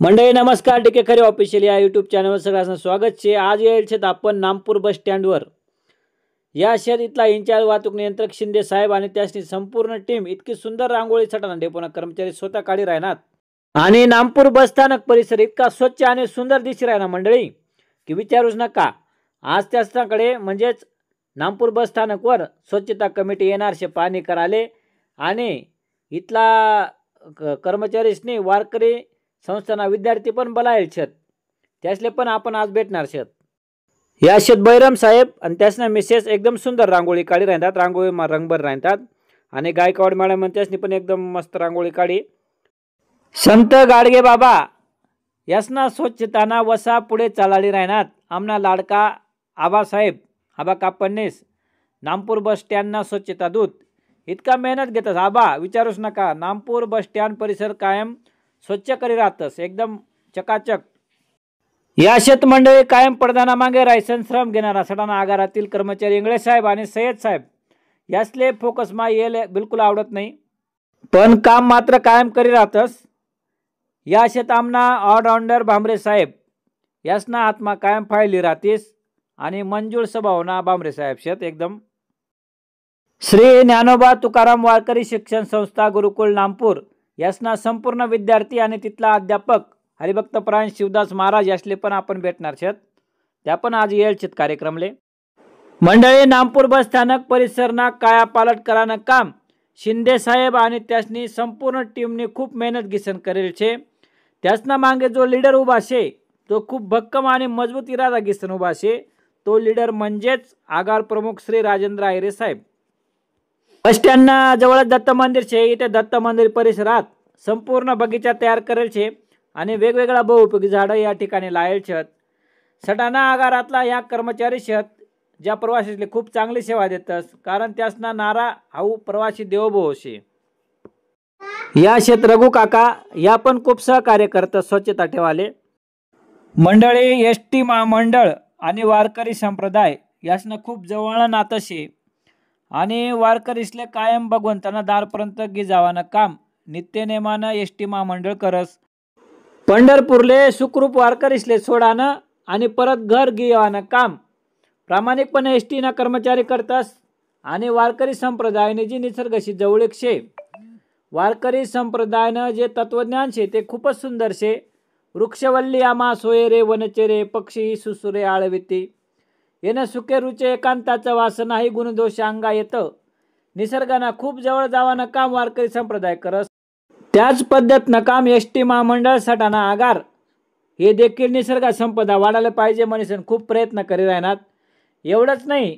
मंडळी नमस्कार, टीके खरे ऑफिशियल या यूट्यूब चॅनलवर सगळ्यांचं स्वागत आहे। आज येईल आपण नामपूर बस स्टँडवर या शहर इथला इंचार्ज वाहतूक नियंत्रक शिंदे साहेब आणि त्याची संपूर्ण टीम इतकी सुंदर रांगोळी छटाना डेपोना कर्मचारी स्वतः काढी राहणार आणि नामपूर बस स्थानक परिसर इतका स्वच्छ आणि सुंदर दिसत राहणार मंडळी की विचारूच नका। आज त्याच्याकडे म्हणजेच नामपूर बस स्थानकवर स्वच्छता कमिटी येणार शे पाणी कराले आणि इथला कर्मचारीसनी वारकरी संस्थाना विद्यार्थी पण बोलायला छत त्यासले पण आपण आज भेटणार छत। या शेत बैरम साहेब आणि त्यासना मिसेस एकदम सुंदर रांगोळी काढी राहतात, रांगोळी रंगभर राहतात आणि गायकवाड मॅडम त्यासनी पण एकदम मस्त रांगोळी काढी। संत गाडगे बाबा यासना स्वच्छताना वसा पुढे चालाली राहणार। आमना लाडका आबासाहेब आबा कापन्नेस नामपूर बस स्टँडना स्वच्छता दूत इतका मेहनत घेतात आबा विचारूच नका। नामपूर बस स्टँड परिसर कायम स्वच्छ करी राहतस एकदम चकाचक। या शेत मंडळी कायम पडदाना मागे रायसन श्रम घेणारा सटाणा आगारातील कर्मचारी इंगळे साहेब आणि सय्यद साहेब यासले फोकस मा येले बिलकुल आवडत नाही पण काम मात्र कायम करी राहतस। या शेत आमना ऑलराउंडर भांबरे साहेब यासना आत्मा कायम फायली राहतीस आणि मंजूळ स्वभावना भांबरे साहेब शेत एकदम। श्री ज्ञानोबा तुकाराम वारकरी शिक्षण संस्था गुरुकुल नामपूर यासना संपूर्ण विद्यार्थी आणि तिथला अध्यापक हरिभक्तपरायण शिवदास महाराज यासले पण आपण भेटणार छत त्या पण आज येईल छत कार्यक्रमले। मंडळी नामपूर बस स्थानक परिसरना काया पालट करानं काम शिंदे साहेब आणि त्यासनी संपूर्ण टीमने खूप मेहनत घिसन करेल छे। त्यासना मागे जो लीडर उभा शे तो खूप भक्कम आणि मजबूत इरादा घिसन उभा शे तो लीडर म्हणजेच आगार प्रमुख श्री राजेंद्र आहिरे साहेब। बस स्टँडना जवळ दत्त मंदिर छे इथे दत्त मंदिर परिसरात संपूर्ण बगीचा तयार करेल छे आणि वेगवेगळ्या बहुउपयोगी झाडं या ठिकाणी लायल छत। सटाणा आगारातला या कर्मचारी शेत ज्या प्रवासीले खूप चांगली सेवा देतस कारण त्यासना नारा हाऊ प्रवासी देवभव शे। या शेत रघु काका या पण खूप सहकार्य करतात स्वच्छता ठेवाले। मंडळी एसटी महामंडळ आणि वारकरी संप्रदाय यासना खूप जवळ नातं शे आणि वारकरीसले कायम भगवंताना दारपर्यंत गी जावानं काम नित्य नेमानं एसटी महामंडळ करस। पंढरपूरले सुखरूप वारकरीसले सोडानं आणि परत घर गिवानं काम प्रामाणिकपणे एसटी ना कर्मचारी करतस आणि वारकरी संप्रदायाने जी निसर्गशी जवळीक शे वारकरी संप्रदायानं जे तत्वज्ञान शे ते खूपच सुंदर शे। वृक्षवल्ली आमा सोयरे वनचेरे पक्षी सुसुरे आळविती येणं सुखे रुचे एकांताचं वासना ही गुणदोष अंगा येतं निसर्गाना खूप जवळ जावानं काम वारकरी संप्रदाय करस। त्याच पद्धतनं काम एसटी महामंडळ सटाणा आगार हे देखील निसर्ग संपदा वाढायला पाहिजे म्हणून खूप प्रयत्न करी राहणार। एवढंच नाही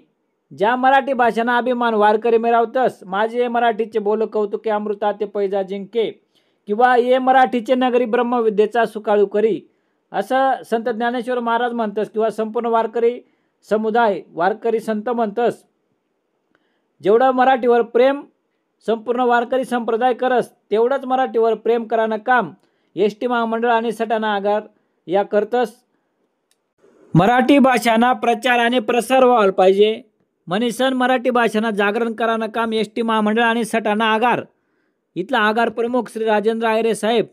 ज्या मराठी भाषेना अभिमान वारकरी मिळवतस माझे मराठीचे बोल कौतुके अमृता ते पैजा जिंके किंवा ये मराठीचे नगरी ब्रह्मविद्येचा सुकाळू करी असं संत ज्ञानेश्वर महाराज म्हणतस किंवा संपूर्ण वारकरी समुदाय वारकरी संत म्हणतस। जेवढं मराठीवर प्रेम संपूर्ण वारकरी संप्रदाय करस तेवढंच मराठीवर प्रेम करानं काम एसटी महामंडळ आणि सटाणा आगार या करतस। मराठी भाषाना प्रचार आणि प्रसार व्हायला पाहिजे म्हणून मराठी भाषाना जागरण करानं काम एसटी महामंडळ आणि सटाणा आगार इथला आगार प्रमुख श्री राजेंद्र आहिरे साहेब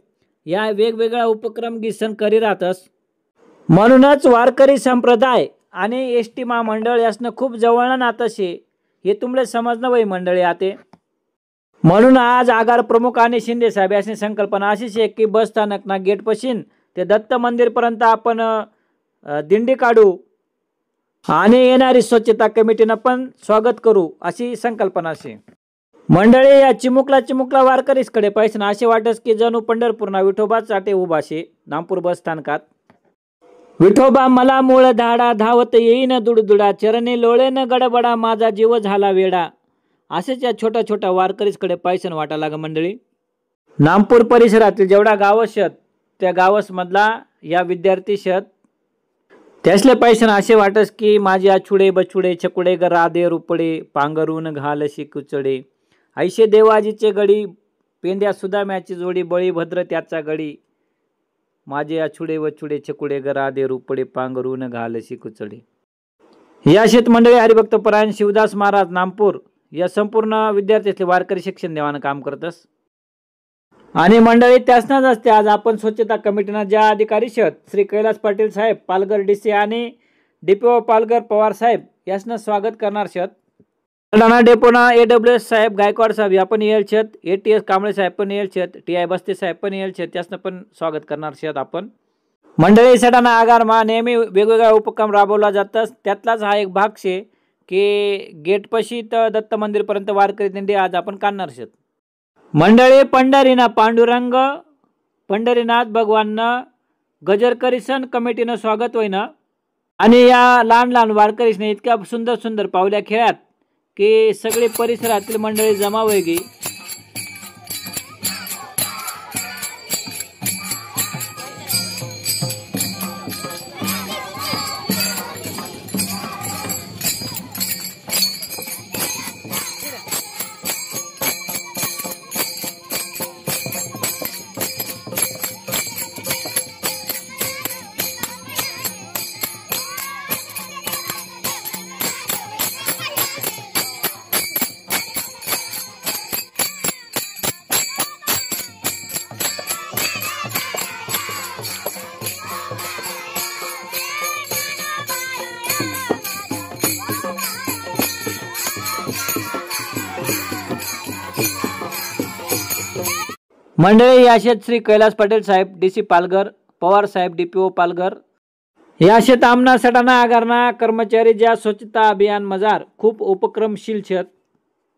या वेगवेगळ्या उपक्रम घिसन करी राहतस। म्हणूनच वारकरी संप्रदाय आणि एसटी महामंडळ यासनं खूप जवळनं नातं शे हे तुमले समजणं वय मंडळी आते। म्हणून आज आगार प्रमुख आणि शिंदे साहेब यासनी संकल्पना अशी शे की बस स्थानकना गेट पाशीन ते दत्त मंदिर पर्यंत आपण दिंडी काढू आणि येणारी स्वच्छता कमिटीनं पण स्वागत करू अशी संकल्पना शे। मंडळी या चिमुकला वारकरीसकडे पैसे ना असे वाटस की जणू पंढरपूरना विठोबाच साठे उभा शे नामपूर बस स्थानकात। विठोबा मला मूळ धाडा धावत येईन दुडदुडा चरणी लोळेन गडबडा माझा जीव झाला वेडा असेच या छोट्या छोट्या वारकरीसकडे पैसे वाटा लाग मंडळी। नामपूर परिसरातील जेवढा गाव शेत त्या गावस मधला या विद्यार्थी शेत त्यासले पैसे असे वाटस की माझे आछुडे बछुडे छकुडे ग राधे रुपडे पांघरून घालशी कुचडे ऐशे देवाजीचे गडी पेंद्या सुदाम्याची जोडी बळी भद्र त्याचा गडी माझे आछुडे वछुडे छकुडे ग राधे रुपडे पांघरून घालशी कुचडे। या शेत मंडळी हरिभक्तपरायण शिवदास महाराज नामपूर या संपूर्ण विद्यार्थी वारकरी शिक्षण देवानं काम करतस। आणि मंडळी त्यासनाच असते आज आपण स्वच्छता कमिटीना ज्या अधिकारी शेत श्री कैलास पाटील साहेब पालघर DC आणि DPO पालघर पवार साहेब यासनं स्वागत करणार शेत. सटाणा डेपोना AWS साहेब गायकवाड साहेब या पण येईल शेत, ATS कांबळे साहेब पण येईल शेत, TI बस्ते साहेब पण येईल शेत, त्यासनं पण स्वागत करणार शेत आपण. मंडळी सटाणा आगारमा नेहमी वेगवेगळ्या उपक्रम राबवला जातात, त्यातलाच हा एक भाग शे की गेटपाशी तर दत्त मंदिरपर्यंत वारकरी दिंडी आज आपण काढणार शेत. मंडळी पंढरीना पांडुरंग पंढरीनाथ भगवाननं गजर करीसन कमिटीनं स्वागत होईना आणि या लहान लहान वारकरीसने इतक्या सुंदर सुंदर पावल्या खेळात की सगळे परिसरातील मंडळी जमा होईगी. मंडळी याशेत श्री कैलास पाटील साहेब DC पालघर पवार साहेब DPO पालघर याशेत आमना सटाणा आगारना कर्मचारी ज्या स्वच्छता अभियान मजार खूप उपक्रमशील छत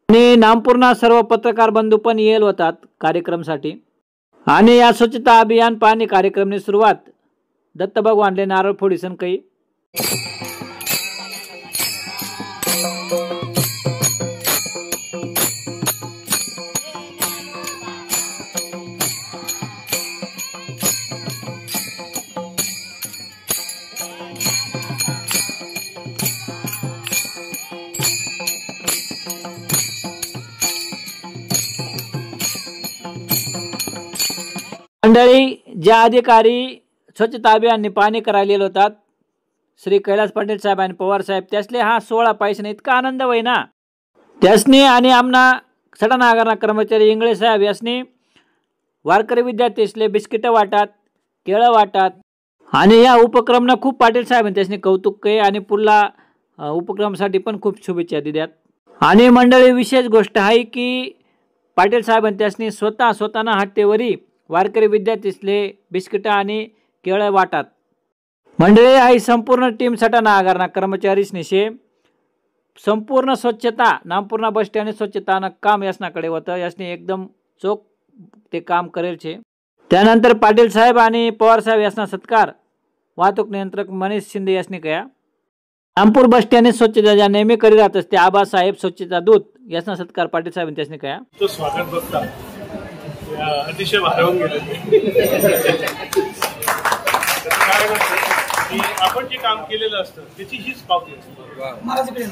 आणि नामपूरना सर्व पत्रकार बंधू पण येल होतात कार्यक्रमसाठी. आणि या स्वच्छता अभियान पाहणी कार्यक्रमनी सुरुवात दत्त भगवानले नारळ फोडीसन काही. मंडळी ज्या अधिकारी स्वच्छता अभियाननी पाहणी करायला होतात श्री कैलास पाटील साहेब आणि पवार साहेब त्यासले हा 16 पैशाने इतका आनंद होईना त्यासनी आणि आमना सटाणा आगारना कर्मचारी इंगळे साहेब यासनी वारकरी विद्यार्थीसले बिस्किट वाटतात केळं वाटतात आणि या उपक्रमना खूप पाटील साहेब त्यासनी कौतुक के आणि पुढला उपक्रमासाठी पण खूप शुभेच्छा दिल्यात. आणि मंडळी विशेष गोष्ट आहे की पाटील साहेब त्यासनी स्वतःना हट्टेवरी वारकरी विद्यार्थीसले बिस्किट आणि केळं वाटतात. मंडळी ही संपूर्ण टीम सटाणा आगारना कर्मचारीसनी शे संपूर्ण स्वच्छता नामपूर्णा बस स्टँड स्वच्छतानं काम यासनाकडे होतं यासनी एकदम चोख ते काम करेल छे. त्यानंतर पाटील साहेब आणि पवार साहेब यासना सत्कार वाहतूक नियंत्रक मनीष शिंदे यासनी कया. नामपूर बस स्टँड स्वच्छता ज्या नेहमी करी राहत असते आबासाहेब स्वच्छता दूत यासना सत्कार पाटील साहेब त्यासनी कया. तो स्वागत बघता अतिशय भारावून गेले कारण की आपण जे काम केलेलं असतं त्याची हीच पावती असते.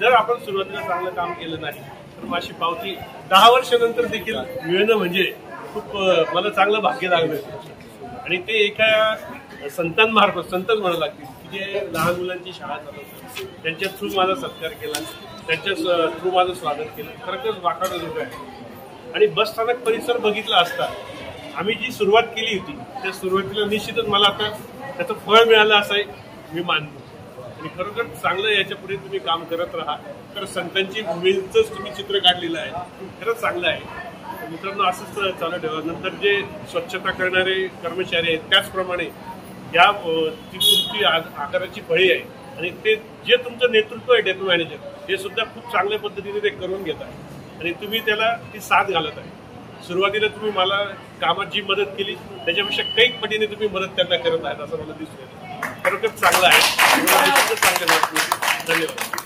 जर आपण सुरुवातीला चांगलं काम केलं नाही तर माझी पावती 10 वर्षानंतर देखील मिळणं म्हणजे खूप मला चांगलं भाग्य लागलं. आणि ते एका संतांमार्फत संतच म्हणावं लागतील की जे लहान मुलांची शाळा चालवतात त्यांच्या थ्रू माझा सत्कार केला त्यांच्या थ्रू माझं स्वागत केलं खरंच वाखाणं लोक आहे. आणि बस स्थानक परिसर बघितला असता आम्ही जी सुरुवात केली होती त्या सुरुवातीला निश्चितच मला आता त्याचं फळ मिळालं असं मी मानतो. आणि खरोखर चांगलं याच्या पुढे तुम्ही काम करत राहा. तर संतांची भूमीचंच तुम्ही चित्र काढलेलं आहे खरंच चांगलं आहे. मित्रांनो असंच चालू ठेवा. नंतर जे स्वच्छता करणारे कर्मचारी आहेत त्याचप्रमाणे या ती तुमची आकाराची फळी आहे आणि ते जे तुमचं नेतृत्व आहे डेपो मॅनेजर हे सुद्धा खूप चांगल्या पद्धतीने ते करून घेत आहे आणि तुम्ही त्याला ती साथ घालत आहे. सुरुवातीला तुम्ही मला कामात जी मदत केली त्याच्यापेक्षा काही पटीने तुम्ही मदत त्यांना करत आहात असं मला दिसलं. खरोखर चांगलं आहे. धन्यवाद.